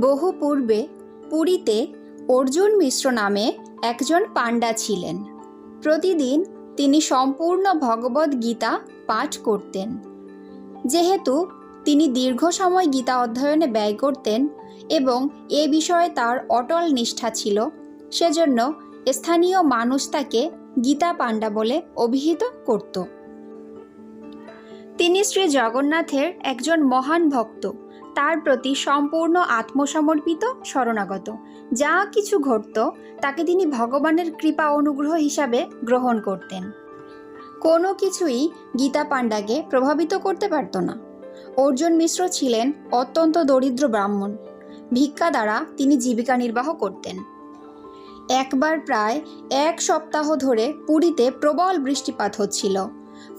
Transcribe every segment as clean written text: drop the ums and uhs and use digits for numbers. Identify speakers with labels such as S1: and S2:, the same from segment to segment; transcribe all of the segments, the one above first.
S1: বহু পূর্বে পুরীতে অর্জুন মিশ্র নামে একজন পাণ্ডা ছিলেন। প্রতিদিন তিনি সম্পূর্ণ ভগবদ্ গীতা পাঠ করতেন। যেহেতু তিনি দীর্ঘ সময় গীতা অধ্যয়নে ব্যয় করতেন এবং এ বিষয়ে তার অটল নিষ্ঠা ছিল, সেজন্য স্থানীয় মানুষ তাকে গীতা পাণ্ডা বলে অভিহিত করত। তিনি শ্রী জগন্নাথের একজন মহান ভক্ত, তার প্রতি সম্পূর্ণ আত্মসমর্পিত শরণাগত। যা কিছু ঘটত তাকে তিনি ভগবানের কৃপা অনুগ্রহ হিসাবে গ্রহণ করতেন। কোনো কিছুই গীতা পাণ্ডাকে প্রভাবিত করতে পারত না। অর্জুন মিশ্র ছিলেন অত্যন্ত দরিদ্র ব্রাহ্মণ। ভিক্ষা দ্বারা তিনি জীবিকা নির্বাহ করতেন। একবার প্রায় 1 সপ্তাহ ধরে পুরীতে প্রবল বৃষ্টিপাত হচ্ছিল,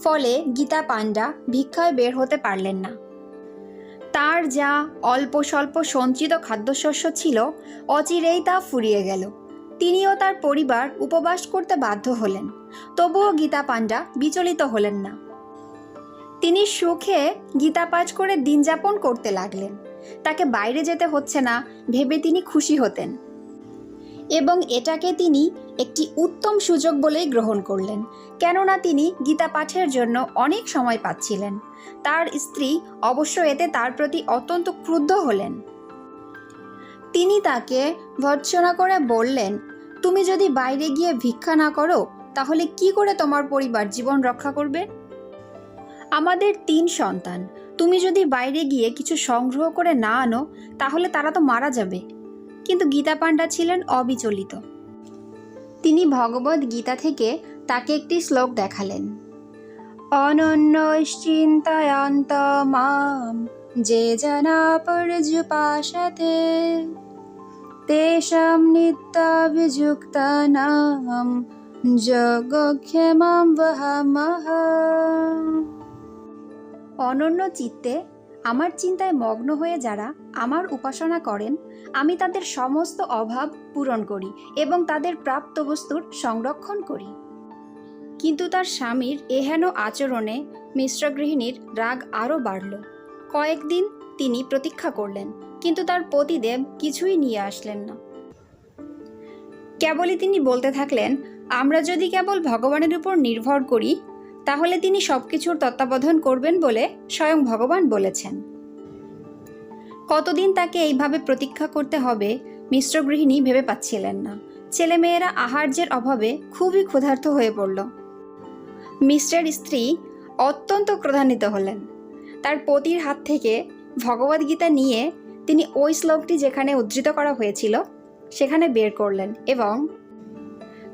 S1: ফলে গীতা পাণ্ডা ভিক্ষায় বের হতে পারলেন না। তার যা অল্প স্বল্প সঞ্চিত খাদ্যশস্য ছিল, অচিরেই তা ফুরিয়ে গেল। তিনি ও তার পরিবার উপবাস করতে বাধ্য হলেন। তবুও গীতা পাণ্ডা বিচলিত হলেন না। তিনি সুখে গীতা পাঠ করে দিন যাপন করতে লাগলেন। তাকে বাইরে যেতে হচ্ছে না ভেবে তিনি খুশি হতেন এবং এটাকে তিনি একটি উত্তম সুযোগ বলেই গ্রহণ করলেন, কেননা তিনি গীতা পাঠের জন্য অনেক সময় পাচ্ছিলেন। তার স্ত্রী অবশ্য এতে তার প্রতি অত্যন্ত ক্রুদ্ধ হলেন। তিনি তাকে ভর্ৎসনা করে বললেন, তুমি যদি বাইরে গিয়ে ভিক্ষা না করো তাহলে কি করে তোমার পরিবার জীবন রক্ষা করবে? আমাদের 3 সন্তান, তুমি যদি বাইরে গিয়ে কিছু সংগ্রহ করে না আনো তাহলে তারা তো মারা যাবে। কিন্তু গীতা পাণ্ডা ছিলেন অবিচলিত। তিনি ভগবদ্ গীতা থেকে তাকে একটি শ্লোক দেখালেন। অনন্যশ্চিন্তয়ন্ত মাম যে জনা পর্যুপাসতে তেষাং নিত্যাভিযুক্তানাং যোগক্ষেমং বহামহং। অনন্য চিত্তে আমার চিন্তায় মগ্ন হয়ে যারা আমার উপাসনা করেন, আমি তাদের সমস্ত অভাব পূরণ করি এবং তাদের প্রাপ্ত বস্তুর সংরক্ষণ করি। কিন্তু তার স্বামীর এহেন আচরণে মিশ্রগৃহিণীর রাগ আরও বাড়ল। কয়েকদিন তিনি প্রতীক্ষা করলেন, কিন্তু তার পতিদেব কিছুই নিয়ে আসলেন না। কেবলই তিনি বলতে থাকলেন, আমরা যদি কেবল ভগবানের উপর নির্ভর করি তাহলে তিনি সবকিছুর তত্ত্বাবধান করবেন বলে স্বয়ং ভগবান বলেছেন। কতদিন তাকে এইভাবে প্রতীক্ষা করতে হবে মিশ্রগৃহিণী ভেবে পাচ্ছিলেন না। ছেলেমেয়েরা আহার্যের অভাবে খুবই ক্ষুধার্ত হয়ে পড়ল। মিশ্রের স্ত্রী অত্যন্ত ক্রোধান্বিত হলেন। তার পতির হাত থেকে ভগবদ্গীতা নিয়ে তিনি ওই শ্লোকটি যেখানে উদ্ধৃত করা হয়েছিল সেখানে বের করলেন এবং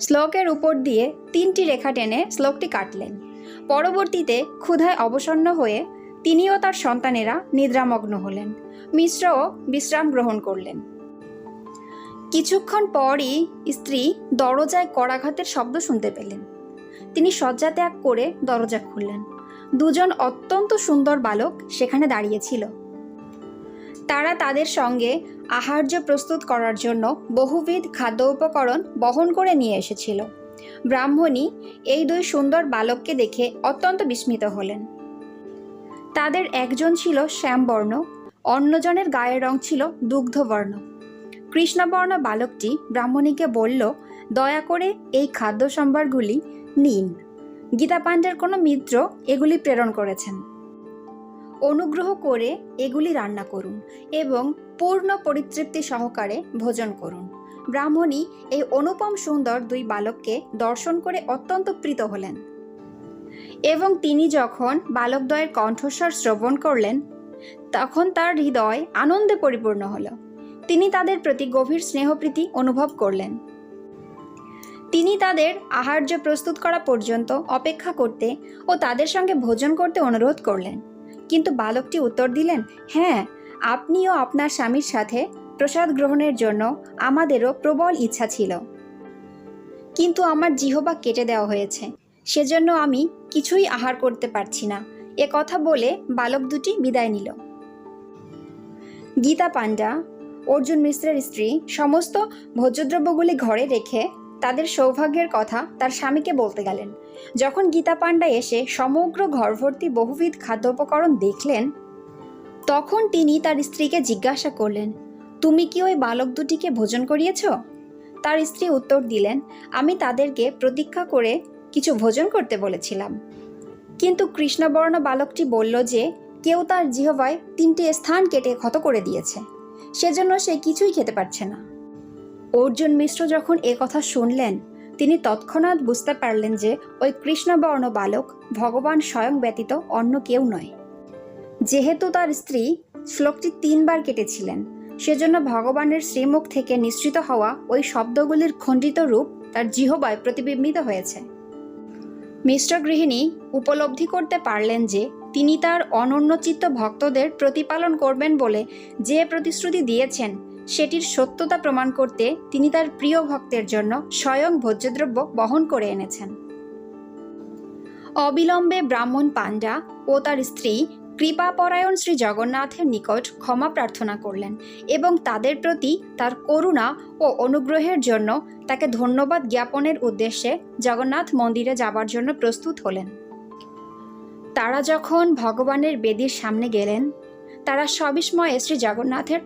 S1: শ্লোকের উপর দিয়ে 3টি রেখা টেনে শ্লোকটি কাটলেন। পরবর্তীতে ক্ষুধায় অবসন্ন হয়ে তিনিও তার সন্তানেরা নিদ্রামগ্ন হলেন। মিশ্রও বিশ্রাম গ্রহণ করলেন। কিছুক্ষণ পরই স্ত্রী দরজায় করাঘাতের শব্দ শুনতে পেলেন। তিনি শয্যা ত্যাগ করে দরজা খুললেন। 2 জন অত্যন্ত সুন্দর বালক সেখানে দাঁড়িয়েছিল। তারা তাদের সঙ্গে আহার্য প্রস্তুত করার জন্য বহুবিধ খাদ্য উপকরণ বহন করে নিয়ে এসেছিল। ব্রাহ্মণী এই 2 সুন্দর বালককে দেখে অত্যন্ত বিস্মিত হলেন। তাদের একজন ছিল শ্যামবর্ণ, অন্যজনের গায়ের রং ছিল দুগ্ধবর্ণ। কৃষ্ণবর্ণ বালকটি ব্রাহ্মণীকে বলল, দয়া করে এই খাদ্য সম্ভারগুলি নিন। গীতা পাণ্ডার কোনো মিত্র এগুলি প্রেরণ করেছেন। অনুগ্রহ করে এগুলি রান্না করুন এবং পূর্ণ পরিতৃপ্তি সহকারে ভোজন করুন। ব্রাহ্মণী এই অনুপম সুন্দর 2 বালককে দর্শন করে অত্যন্ত প্রীত হলেন এবং তিনি যখন বালকদ্বয়ের কণ্ঠস্বর শ্রবণ করলেন তখন তার হৃদয় আনন্দে পরিপূর্ণ হল। তিনি তাদের প্রতি গভীর স্নেহপ্রীতি অনুভব করলেন। তিনি তাদের আহার্য প্রস্তুত করা পর্যন্ত অপেক্ষা করতে ও তাদের সঙ্গে ভোজন করতে অনুরোধ করলেন। কিন্তু বালকটি উত্তর দিলেন, হ্যাঁ, আপনিও আপনার স্বামীর সাথে প্রসাদ গ্রহণের জন্য আমাদেরও প্রবল ইচ্ছা ছিল, কিন্তু আমার জিহ্বা কেটে দেওয়া হয়েছে, সেজন্য আমি কিছুই আহার করতে পারছি না। এ কথা বলে বালক দুটি বিদায় নিল। গীতা পাণ্ডা, অর্জুন মিশ্রের স্ত্রী, সমস্ত ভোজ্যদ্রব্যগুলি ঘরে রেখে তাদের সৌভাগ্যের কথা তার স্বামীকে বলতে গেলেন। যখন গীতা পাণ্ডা এসে সমগ্র ঘরভর্তি বহুবিধ খাদ্যোপকরণ দেখলেন, তখন তিনি তার স্ত্রীকে জিজ্ঞাসা করলেন, তুমি কি ওই বালক দুটিকে ভোজন করিয়েছ? তার স্ত্রী উত্তর দিলেন, আমি তাদেরকে প্রতীক্ষা করে কিছু ভোজন করতে বলেছিলাম। কিন্তু কৃষ্ণবর্ণ বালকটি বলল যে কেউ তার জিহ্বায় 3টে স্থান কেটে ক্ষত করে দিয়েছে, সেজন্য সে কিছুই খেতে পারছে না। অর্জুন মিশ্র যখন এ কথা শুনলেন, তিনি তৎক্ষণাৎ বুঝতে পারলেন যে ওই কৃষ্ণবর্ণ বালক ভগবান স্বয়ং ব্যতীত অন্য কেউ নয়। যেহেতু তার স্ত্রী শ্লোকটি 3বার কেটেছিলেন, সেজন্য ভগবানের শ্রীমুখ থেকে নিঃসৃত হওয়া ওই শব্দগুলির খণ্ডিত রূপ তার জিহ্বায় প্রতিবিম্বিত হয়েছে। মিশ্র গৃহিণী উপলব্ধি করতে পারলেন যে তিনি তার অনন্যচিত্ত ভক্তদের প্রতিপালন করবেন বলে যে প্রতিশ্রুতি দিয়েছেন, সেটির সত্যতা প্রমাণ করতে তিনি তার প্রিয় ভক্তের জন্য স্বয়ং ভোজ্যদ্রব্য বহন করে এনেছেন। অবিলম্বে ব্রাহ্মণ পাণ্ডা ও তার স্ত্রী কৃপাপরায়ণ শ্রী জগন্নাথের নিকট ক্ষমা প্রার্থনা করলেন এবং তাদের প্রতি তার করুণা ও অনুগ্রহের জন্য তাকে ধন্যবাদ জ্ঞাপনের উদ্দেশ্যে জগন্নাথ মন্দিরে যাবার জন্য প্রস্তুত হলেন। তারা যখন ভগবানের বেদির সামনে গেলেন, তারা সবিস্ময়ে শ্রী জগন্নাথের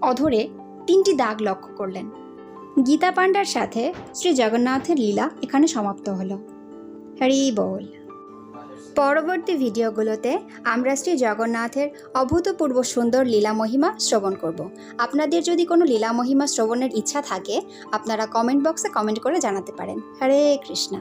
S1: অধরে 3টি দাগ লক্ষ্য করলেন। গীতা পাণ্ডার সাথে শ্রী জগন্নাথের লীলা এখানে সমাপ্ত হলো। হরি বল। পরবর্তী ভিডিওগুলোতে আমরা শ্রী জগন্নাথের অভূতপূর্ব সুন্দর লীলা মহিমা শ্রবণ করব। আপনাদের যদি কোনো লীলা মহিমা শ্রবণের ইচ্ছা থাকে, আপনারা কমেন্ট বক্সে কমেন্ট করে জানাতে পারেন। হরে কৃষ্ণা।